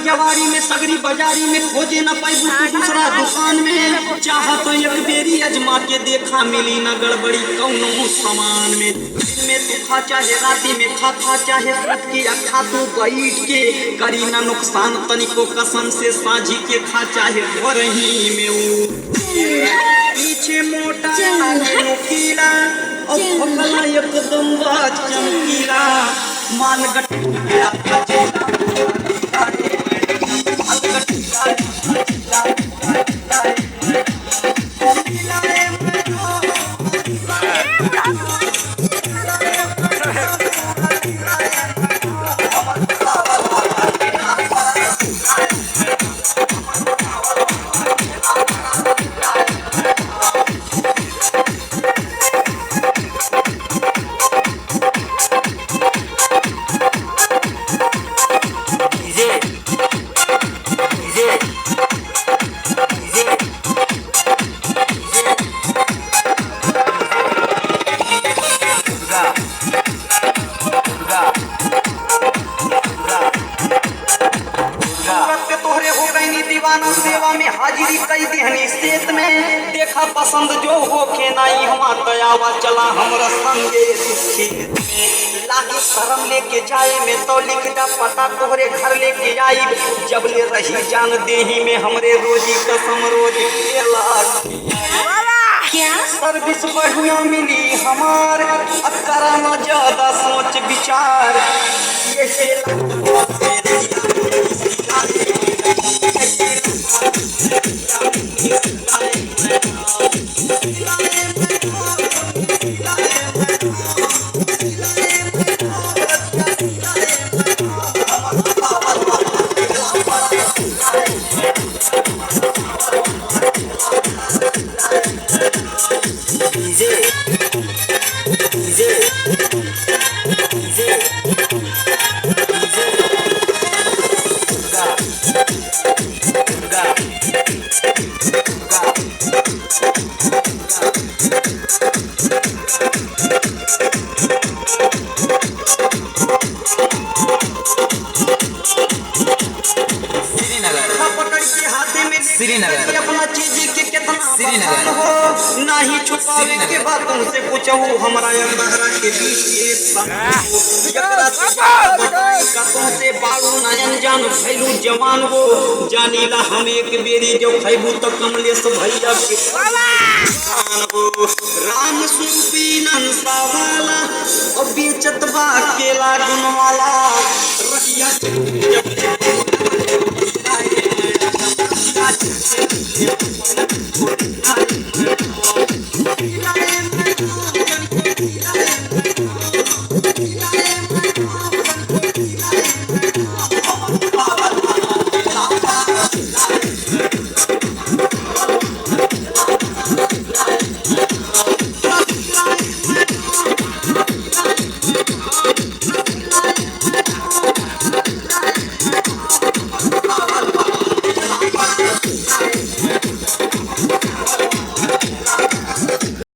जवारी में सगरी बाजारी में खोजे न पाई दूसरा दुकान में चाह तो एक बेरी अजमा के देखा मिली न गड़बड़ी कौनो सामान में। दिन में तू खा चाहे राती में खा चाहे रात की अखा तू बैठ के करी न नुकसान तनिको कसम से साझी के खा चाहे भरही में वो पीछे मोटा नुकीला और भगला एकदम बात चमकीला माल सेवा में हाजिरी कई दिहनी सेत में देखा पसंद जो होखे नाई हमा तयावा चला हमरा संगे खेत में लागी शरम लेके जाए में तो लिख दा पता तोहरे घर लेके आई जब ले रही जान देही में हमरे रोजी कसम रोज क्या सर्विस बढ़िया मिली हमार अब कराना ज्यादा सोच विचार श्रीनगर अपना चीज के कितना श्रीनगर हो नहीं छुपावे के बातों से पूछो हमरा अंधरा के बीच कसों से बालू नयन जान भैलू जवान हो जानीला हम एक बेरी जो खैबू तो कमलेश भैया के हो राम सूपी नंसा वाला और बेचत बा केला गुनवाला रहिया